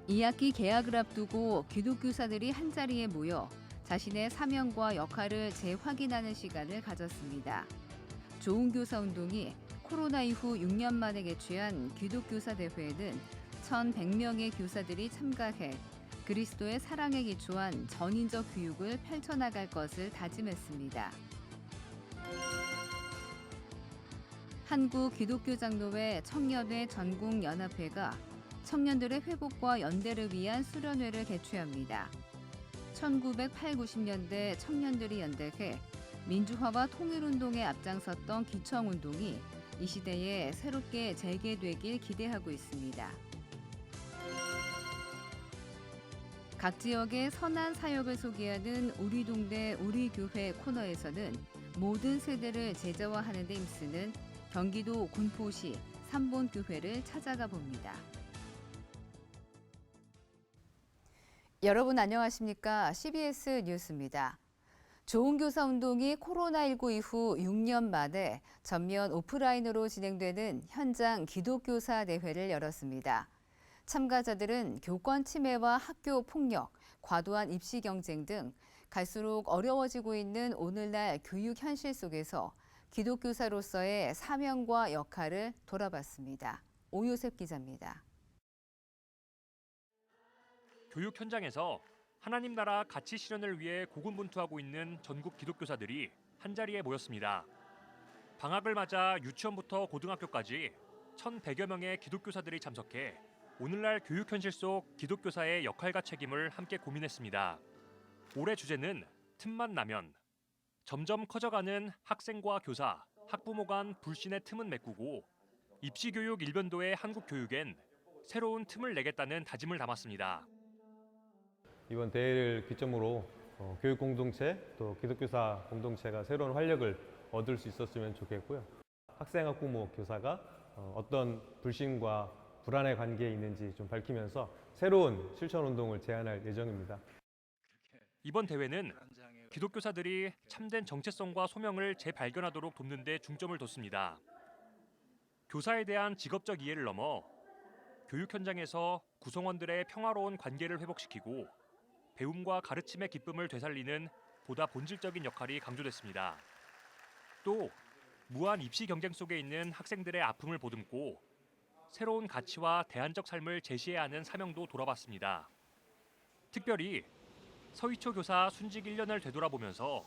2학기 개학을 앞두고 기독교사들이 한자리에 모여 자신의 사명과 역할을 재확인하는 시간을 가졌습니다. 좋은 교사 운동이 코로나 이후 6년 만에 개최한 기독교사 대회에는 1,100명의 교사들이 참가해 그리스도의 사랑에 기초한 전인적 교육을 펼쳐나갈 것을 다짐했습니다. 한국기독교장로회 청년회 전국연합회가 청년들의 회복과 연대를 위한 수련회를 개최합니다. 1980-90년대 청년들이 연대해 민주화와 통일운동에 앞장섰던 기청운동이 이 시대에 새롭게 재개되길 기대하고 있습니다. 각 지역의 선한 사역을 소개하는 우리 동네 우리 교회 코너에서는 모든 세대를 제자화하는 데 힘쓰는 경기도 군포시 삼본교회를 찾아가 봅니다. 여러분 안녕하십니까? CBS 뉴스입니다. 좋은 교사 운동이 코로나19 이후 6년 만에 전면 오프라인으로 진행되는 현장 기독교사 대회를 열었습니다. 참가자들은 교권 침해와 학교 폭력, 과도한 입시 경쟁 등 갈수록 어려워지고 있는 오늘날 교육 현실 속에서 기독교사로서의 사명과 역할을 돌아봤습니다. 오요셉 기자입니다. 교육 현장에서 하나님 나라 가치 실현을 위해 고군분투하고 있는 전국 기독교사들이 한자리에 모였습니다. 방학을 맞아 유치원부터 고등학교까지 1,100여 명의 기독교사들이 참석해 오늘날 교육 현실 속 기독교사의 역할과 책임을 함께 고민했습니다. 올해 주제는 틈만 나면. 점점 커져가는 학생과 교사, 학부모 간 불신의 틈은 메꾸고 입시 교육 일변도의 한국 교육엔 새로운 틈을 내겠다는 다짐을 담았습니다. 이번 대회를 기점으로 교육 공동체 또 기독교사 공동체가 새로운 활력을 얻을 수 있었으면 좋겠고요. 학생, 학부모, 교사가 어떤 불신과 불안의 관계에 있는지 좀 밝히면서 새로운 실천 운동을 제안할 예정입니다. 이번 대회는 기독교사들이 참된 정체성과 소명을 재발견하도록 돕는 데 중점을 뒀습니다. 교사에 대한 직업적 이해를 넘어 교육 현장에서 구성원들의 평화로운 관계를 회복시키고 배움과 가르침의 기쁨을 되살리는 보다 본질적인 역할이 강조됐습니다. 또 무한 입시 경쟁 속에 있는 학생들의 아픔을 보듬고 새로운 가치와 대안적 삶을 제시해야 하는 사명도 돌아봤습니다. 특별히 서희초 교사 순직 1년을 되돌아보면서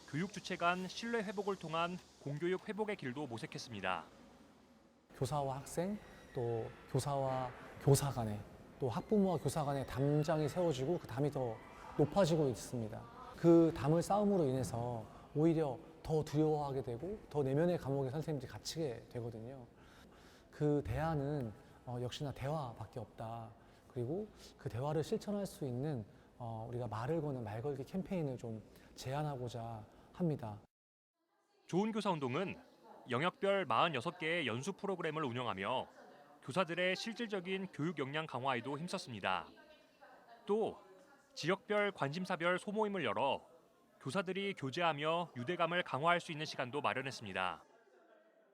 교육 주체 간 신뢰 회복을 통한 공교육 회복의 길도 모색했습니다. 교사와 학생, 또 교사와 교사 간에, 또 학부모와 교사 간에 담장이 세워지고 그 담이 더 높아지고 있습니다. 그 담을 쌓음으로 인해서 오히려 더 두려워하게 되고 더 내면의 감옥에 선생님들이 갇히게 되거든요. 그 대안은 역시나 대화밖에 없다. 그리고 그 대화를 실천할 수 있는 우리가 말을 거는 말걸기 캠페인을 좀 제안하고자 합니다. 좋은 교사 운동은 영역별 46개의 연수 프로그램을 운영하며 교사들의 실질적인 교육 역량 강화에도 힘썼습니다. 또 지역별 관심사별 소모임을 열어 교사들이 교제하며 유대감을 강화할 수 있는 시간도 마련했습니다.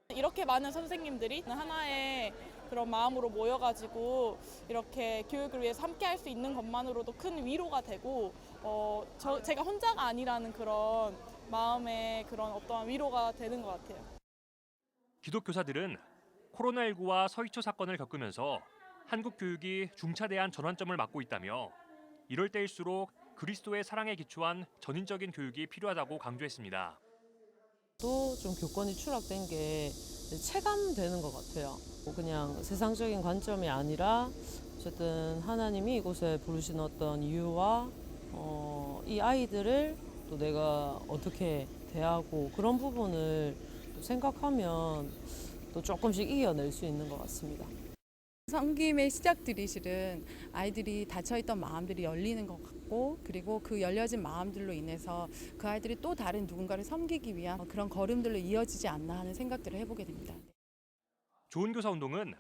이렇게 많은 선생님들이 하나의 그런 마음으로 모여가지고 이렇게 교육을 위해서 함께 할 수 있는 것만으로도 큰 위로가 되고 제가 혼자가 아니라는 그런 마음의 그런 어떠한 위로가 되는 것 같아요. 기독교사들은 코로나19와 서희초 사건을 겪으면서 한국 교육이 중차대한 전환점을 맞고 있다며 이럴 때일수록 그리스도의 사랑에 기초한 전인적인 교육이 필요하다고 강조했습니다. 또 좀 교권이 추락된 게 체감되는 것 같아요. 그냥 세상적인 관점이 아니라 어쨌든 하나님이 이곳에 부르신 어떤 이유와 이 아이들을 또 내가 어떻게 대하고 그런 부분을 또 생각하면 또 조금씩 이겨낼 수 있는 것 같습니다. 섬김의 시작들이 실은 아이들이 닫혀있던 마음들이 열리는 것 같고 그리고 그 열려진 마음들로 인해서 그 아이들이 또 다른 누군가를 섬기기 위한 그런 걸음들로 이어지지 않나 하는 생각들을 해보게 됩니다. 좋은 교사 운동은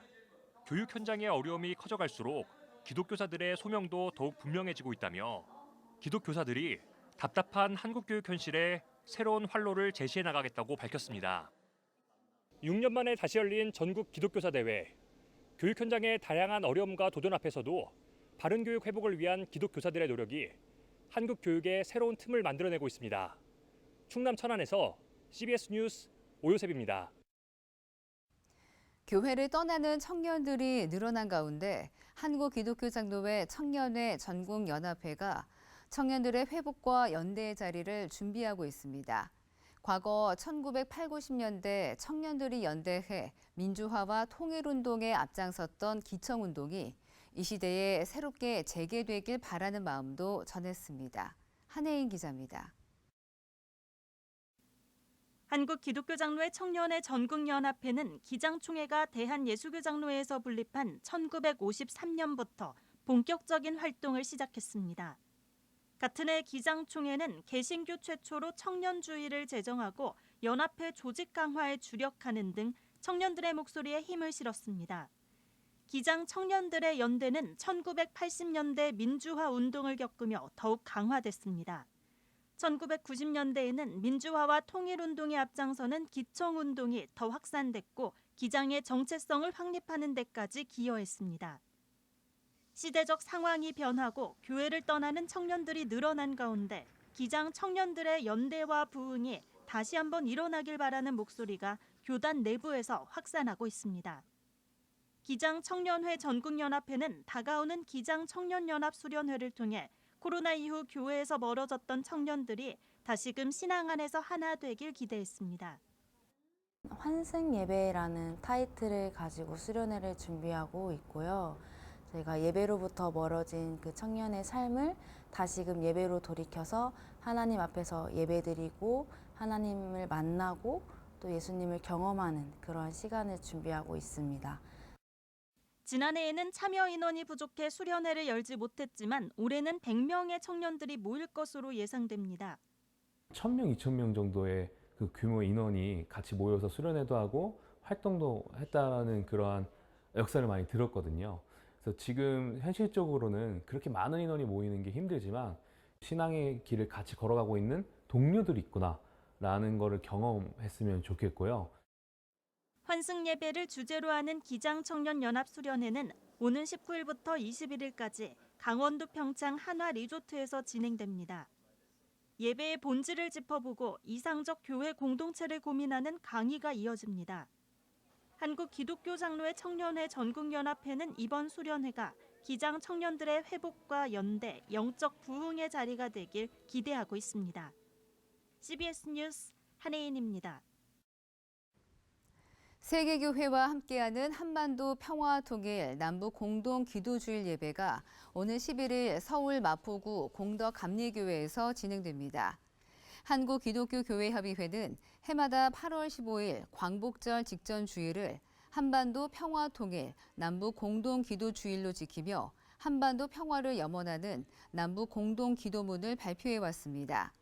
교육 현장의 어려움이 커져갈수록 기독교사들의 소명도 더욱 분명해지고 있다며 기독교사들이 답답한 한국 교육 현실에 새로운 활로를 제시해 나가겠다고 밝혔습니다. 6년 만에 다시 열린 전국 기독교사 대회. 교육 현장의 다양한 어려움과 도전 앞에서도 바른 교육 회복을 위한 기독교사들의 노력이 한국 교육의 새로운 틈을 만들어내고 있습니다. 충남 천안에서 CBS 뉴스 오요셉입니다. 교회를 떠나는 청년들이 늘어난 가운데 한국기독교장로회 청년회 전국연합회가 청년들의 회복과 연대의 자리를 준비하고 있습니다. 과거 1980, 90년대 청년들이 연대해 민주화와 통일운동에 앞장섰던 기청운동이 이 시대에 새롭게 재개되길 바라는 마음도 전했습니다. 한혜인 기자입니다. 한국기독교장로회 청년회 전국연합회는 기장총회가 대한예수교장로회에서 분립한 1953년부터 본격적인 활동을 시작했습니다. 같은 해 기장총회는 개신교 최초로 청년주의를 제정하고 연합회 조직 강화에 주력하는 등 청년들의 목소리에 힘을 실었습니다. 기장 청년들의 연대는 1980년대 민주화 운동을 겪으며 더욱 강화됐습니다. 1990년대에는 민주화와 통일운동에 앞장서는 기청운동이 더 확산됐고 기장의 정체성을 확립하는 데까지 기여했습니다. 시대적 상황이 변하고 교회를 떠나는 청년들이 늘어난 가운데 기장 청년들의 연대와 부흥이 다시 한번 일어나길 바라는 목소리가 교단 내부에서 확산하고 있습니다. 기장 청년회 전국연합회는 다가오는 기장 청년연합 수련회를 통해 코로나 이후 교회에서 멀어졌던 청년들이 다시금 신앙 안에서 하나 되길 기대했습니다. 환승 예배라는 타이틀을 가지고 수련회를 준비하고 있고요. 저희가 예배로부터 멀어진 그 청년의 삶을 다시금 예배로 돌이켜서 하나님 앞에서 예배드리고 하나님을 만나고 또 예수님을 경험하는 그런 시간을 준비하고 있습니다. 지난해에는 참여 인원이 부족해 수련회를 열지 못했지만 올해는 100명의 청년들이 모일 것으로 예상됩니다. 1000명, 2000명 정도의 그 규모의 인원이 같이 모여서 수련회도 하고 활동도 했다는 그러한 역사를 많이 들었거든요. 그래서 지금 현실적으로는 그렇게 많은 인원이 모이는 게 힘들지만 신앙의 길을 같이 걸어가고 있는 동료들이 있구나라는 거를 경험했으면 좋겠고요. 환승 예배를 주제로 하는 기장청년연합수련회는 오는 19일부터 21일까지 강원도 평창 한화 리조트에서 진행됩니다. 예배의 본질을 짚어보고 이상적 교회 공동체를 고민하는 강의가 이어집니다. 한국기독교장로회 청년회 전국연합회는 이번 수련회가 기장 청년들의 회복과 연대, 영적 부흥의 자리가 되길 기대하고 있습니다. CBS 뉴스 한혜인입니다. 세계교회와 함께하는 한반도 평화통일 남북 공동 기도주일 예배가 오늘 11일 서울 마포구 공덕감리교회에서 진행됩니다. 한국기독교교회협의회는 해마다 8월 15일 광복절 직전 주일을 한반도 평화통일 남북 공동 기도주일로 지키며 한반도 평화를 염원하는 남북 공동 기도문을 발표해 왔습니다.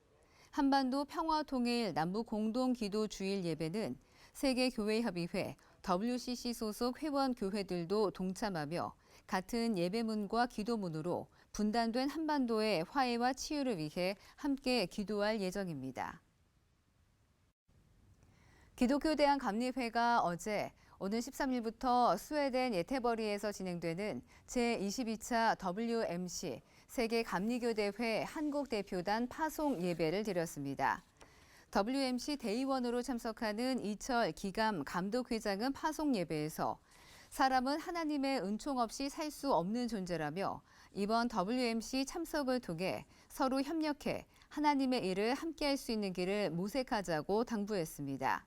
한반도 평화통일 남북 공동 기도주일 예배는 세계교회협의회, WCC 소속 회원교회들도 동참하며 같은 예배문과 기도문으로 분단된 한반도의 화해와 치유를 위해 함께 기도할 예정입니다. 기독교대한감리회가 어제 오는 13일부터 스웨덴 예테버리에서 진행되는 제22차 WMC 세계감리교대회 한국대표단 파송 예배를 드렸습니다. WMC 대의원으로 참석하는 이철 기감 감독회장은 파송 예배에서 사람은 하나님의 은총 없이 살 수 없는 존재라며 이번 WMC 참석을 통해 서로 협력해 하나님의 일을 함께할 수 있는 길을 모색하자고 당부했습니다.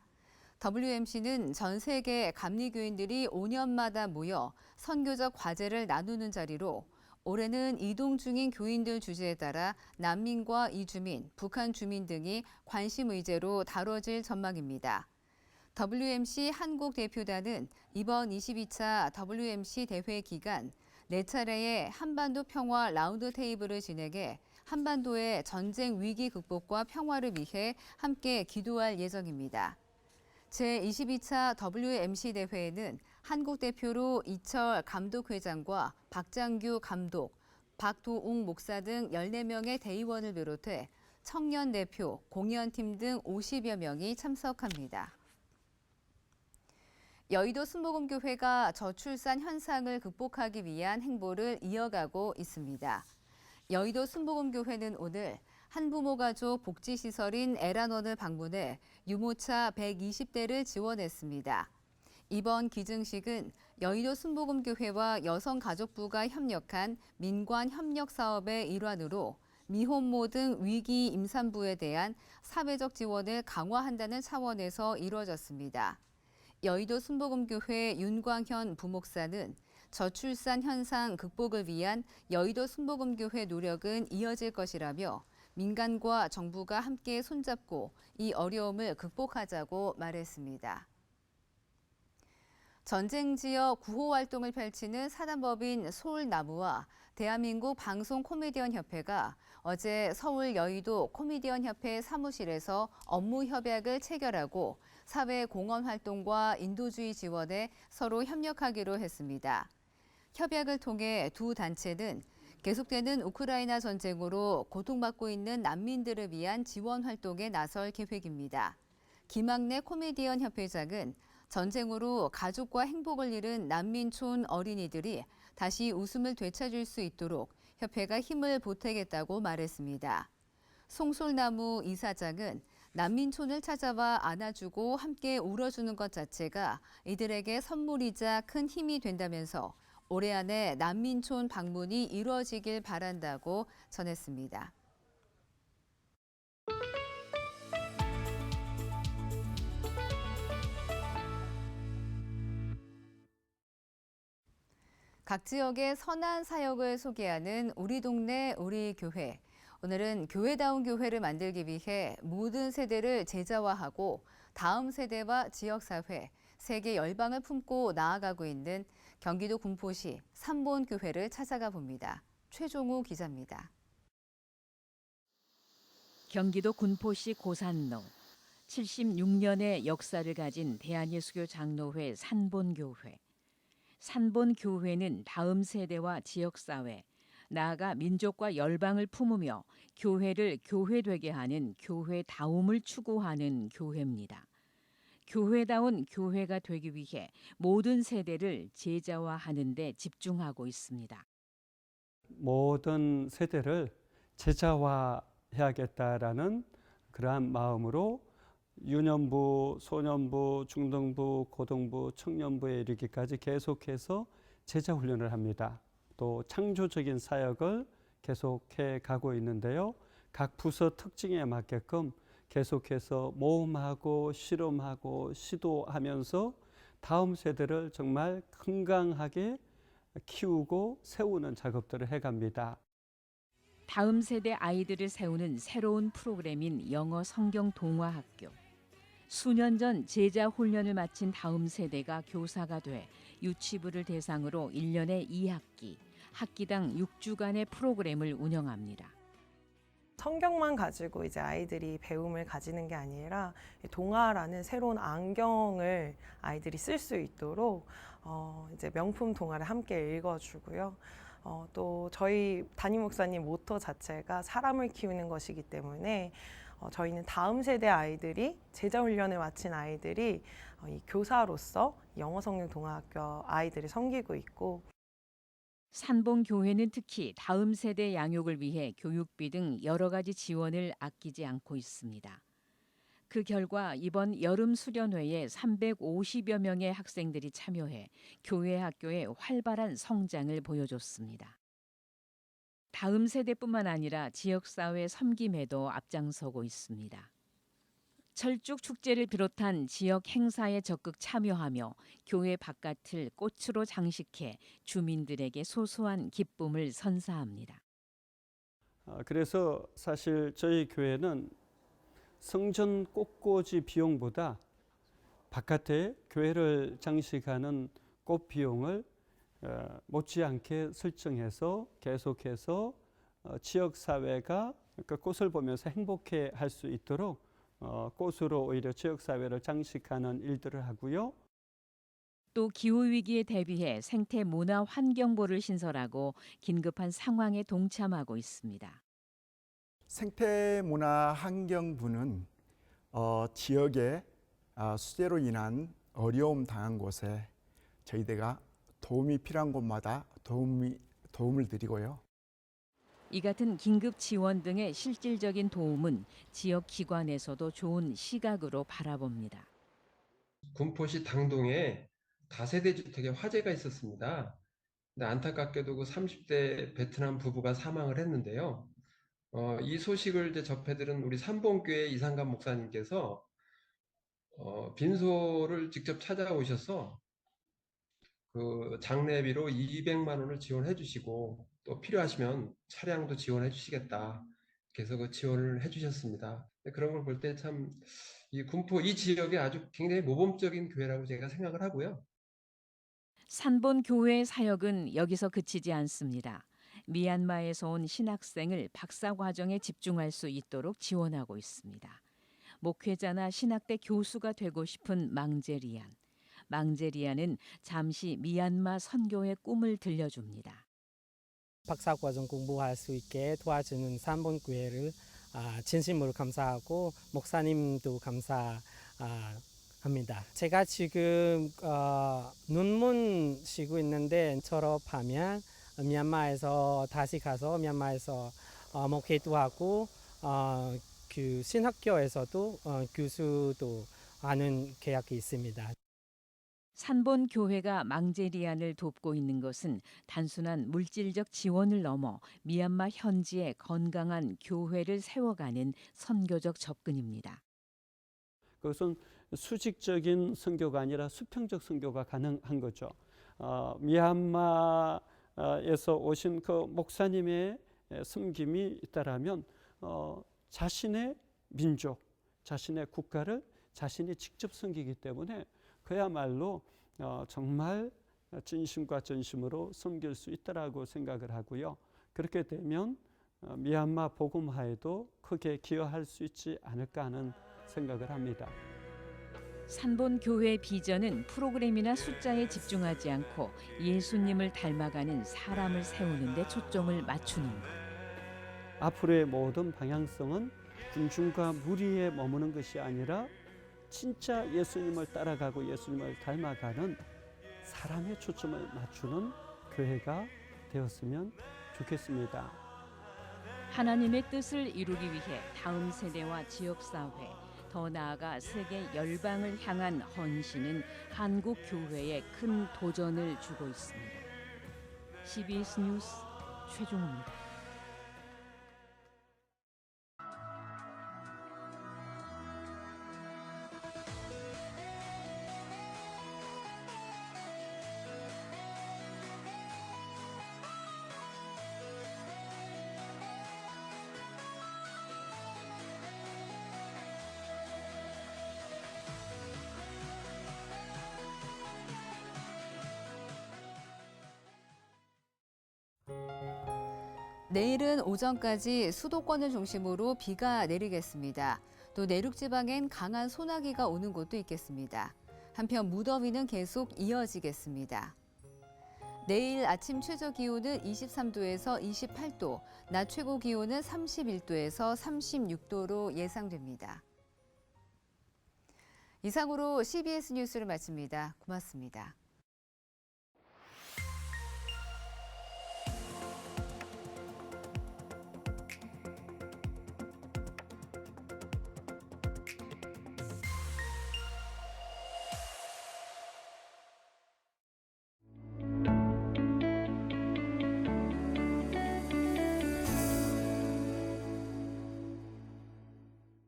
WMC는 전 세계 감리교인들이 5년마다 모여 선교적 과제를 나누는 자리로 올해는 이동 중인 교인들 주제에 따라 난민과 이주민, 북한 주민 등이 관심 의제로 다뤄질 전망입니다. WMC 한국 대표단은 이번 22차 WMC 대회 기간 4차례의 한반도 평화 라운드 테이블을 진행해 한반도의 전쟁 위기 극복과 평화를 위해 함께 기도할 예정입니다. 제22차 WMC 대회에는 한국 대표로 이철 감독회장과 박장규 감독, 박도웅 목사 등 14명의 대의원을 비롯해 청년 대표, 공연팀 등 50여 명이 참석합니다. 여의도 순복음교회가 저출산 현상을 극복하기 위한 행보를 이어가고 있습니다. 여의도 순복음교회는 오늘 한부모 가족 복지시설인 에란원을 방문해 유모차 120대를 지원했습니다. 이번 기증식은 여의도 순복음교회와 여성가족부가 협력한 민관 협력 사업의 일환으로 미혼모 등 위기 임산부에 대한 사회적 지원을 강화한다는 차원에서 이루어졌습니다. 여의도 순복음교회 윤광현 부목사는 저출산 현상 극복을 위한 여의도 순복음교회 노력은 이어질 것이라며 민간과 정부가 함께 손잡고 이 어려움을 극복하자고 말했습니다. 전쟁 지역 구호 활동을 펼치는 사단법인 소울나무와 대한민국 방송 코미디언 협회가 어제 서울 여의도 코미디언 협회 사무실에서 업무 협약을 체결하고 사회 공헌 활동과 인도주의 지원에 서로 협력하기로 했습니다. 협약을 통해 두 단체는 계속되는 우크라이나 전쟁으로 고통받고 있는 난민들을 위한 지원 활동에 나설 계획입니다. 김학래 코미디언 협회장은 전쟁으로 가족과 행복을 잃은 난민촌 어린이들이 다시 웃음을 되찾을 수 있도록 협회가 힘을 보태겠다고 말했습니다. 송솔나무 이사장은 난민촌을 찾아와 안아주고 함께 울어주는 것 자체가 이들에게 선물이자 큰 힘이 된다면서 올해 안에 난민촌 방문이 이루어지길 바란다고 전했습니다. 각 지역의 선한 사역을 소개하는 우리 동네 우리 교회. 오늘은 교회다운 교회를 만들기 위해 모든 세대를 제자화하고 다음 세대와 지역사회, 세계 열방을 품고 나아가고 있는 경기도 군포시 삼본교회를 찾아가 봅니다. 최종우 기자입니다. 경기도 군포시 고산로 76년의 역사를 가진 대한예수교 장로회 산본교회. 산본교회는 다음 세대와 지역사회, 나아가 민족과 열방을 품으며 교회를 교회되게 하는 교회다움을 추구하는 교회입니다. 교회다운 교회가 되기 위해 모든 세대를 제자화하는 데 집중하고 있습니다. 모든 세대를 제자화해야겠다라는 그러한 마음으로 유년부, 소년부, 중등부, 고등부, 청년부에 이르기까지 계속해서 제자 훈련을 합니다. 또 창조적인 사역을 계속해 가고 있는데요. 각 부서 특징에 맞게끔 계속해서 모험하고 실험하고 시도하면서 다음 세대를 정말 건강하게 키우고 세우는 작업들을 해갑니다. 다음 세대 아이들을 세우는 새로운 프로그램인 영어 성경 동화학교. 수년 전 제자 훈련을 마친 다음 세대가 교사가 돼 유치부를 대상으로 1년에 2학기, 학기당 6주간의 프로그램을 운영합니다. 성경만 가지고 이제 아이들이 배움을 가지는 게 아니라 동화라는 새로운 안경을 아이들이 쓸 수 있도록 이제 명품 동화를 함께 읽어주고요. 또 저희 담임 목사님 모토 자체가 사람을 키우는 것이기 때문에 저희는 다음 세대 아이들이 제자 훈련을 마친 아이들이 이 교사로서 영어 성경 동화학교 아이들을 섬기고 있고 산본교회는 특히 다음 세대 양육을 위해 교육비 등 여러 가지 지원을 아끼지 않고 있습니다. 그 결과 이번 여름 수련회에 350여 명의 학생들이 참여해 교회 학교의 활발한 성장을 보여줬습니다. 다음 세대뿐만 아니라 지역사회 섬김에도 앞장서고 있습니다. 철쭉 축제를 비롯한 지역 행사에 적극 참여하며 교회 바깥을 꽃으로 장식해 주민들에게 소소한 기쁨을 선사합니다. 그래서 사실 저희 교회는 성전 꽃꽂이 비용보다 바깥에 교회를 장식하는 꽃 비용을 못지않게 설정해서 계속해서 지역사회가 그 꽃을 보면서 행복해 할 수 있도록 꽃으로 오히려 지역사회를 장식하는 일들을 하고요. 또 기후위기에 대비해 생태문화환경부를 신설하고 긴급한 상황에 동참하고 있습니다. 생태문화환경부는 지역의 수재로 인한 어려움 당한 곳에 저희들가 도움이 필요한 곳마다 도움을 드리고요. 이 같은 긴급 지원 등의 실질적인 도움은 지역 기관에서도 좋은 시각으로 바라봅니다. 군포시 당동에 다세대 주택에 화재가 있었습니다. 근데 안타깝게도 그 30대 베트남 부부가 사망을 했는데요. 이 소식을 이제 접해들은 우리 삼봉교회 이상감 목사님께서 빈소를 직접 찾아오셔서 그 장례비로 200만 원을 지원해 주시고 또 필요하시면 차량도 지원해 주시겠다. 그래서 그 지원을 해 주셨습니다. 그런 걸 볼 때 참 이 군포 이 지역이 아주 굉장히 모범적인 교회라고 제가 생각을 하고요. 산본 교회의 사역은 여기서 그치지 않습니다. 미얀마에서 온 신학생을 박사 과정에 집중할 수 있도록 지원하고 있습니다. 목회자나 신학대 교수가 되고 싶은 망제리안. 망제리안은 잠시 미얀마 선교의 꿈을 들려줍니다. 박사과정 공부할 수 있게 도와주는 산본교회를 진심으로 감사하고 목사님도 감사합니다. 제가 지금 논문 쉬고 있는데 졸업하면 미얀마에서 다시 가서 미얀마에서 목회도 하고 그 신학교에서도 교수도 하는 계약이 있습니다. 산본 교회가 망제리안을 돕고 있는 것은 단순한 물질적 지원을 넘어 미얀마 현지에 건강한 교회를 세워가는 선교적 접근입니다. 그것은 수직적인 선교가 아니라 수평적 선교가 가능한 거죠. 미얀마에서 오신 그 목사님의 섬김이 있다라면 자신의 민족, 자신의 국가를 자신이 직접 섬기기 때문에 그야말로 정말 진심과 전심으로 섬길 수 있다라고 생각을 하고요. 그렇게 되면 미얀마 복음화에도 크게 기여할 수 있지 않을까 하는 생각을 합니다. 산본 교회의 비전은 프로그램이나 숫자에 집중하지 않고 예수님을 닮아가는 사람을 세우는 데 초점을 맞추는 것. 앞으로의 모든 방향성은 군중과 무리에 머무는 것이 아니라 진짜 예수님을 따라가고 예수님을 닮아가는 사람의 초점을 맞추는 교회가 되었으면 좋겠습니다. 하나님의 뜻을 이루기 위해 다음 세대와 지역사회, 더 나아가 세계 열방을 향한 헌신은 한국 교회에 큰 도전을 주고 있습니다. CBS 뉴스 최종우입니다. 내일은 오전까지 수도권을 중심으로 비가 내리겠습니다. 또 내륙 지방엔 강한 소나기가 오는 곳도 있겠습니다. 한편 무더위는 계속 이어지겠습니다. 내일 아침 최저 기온은 23도에서 28도, 낮 최고 기온은 31도에서 36도로 예상됩니다. 이상으로 CBS 뉴스를 마칩니다. 고맙습니다.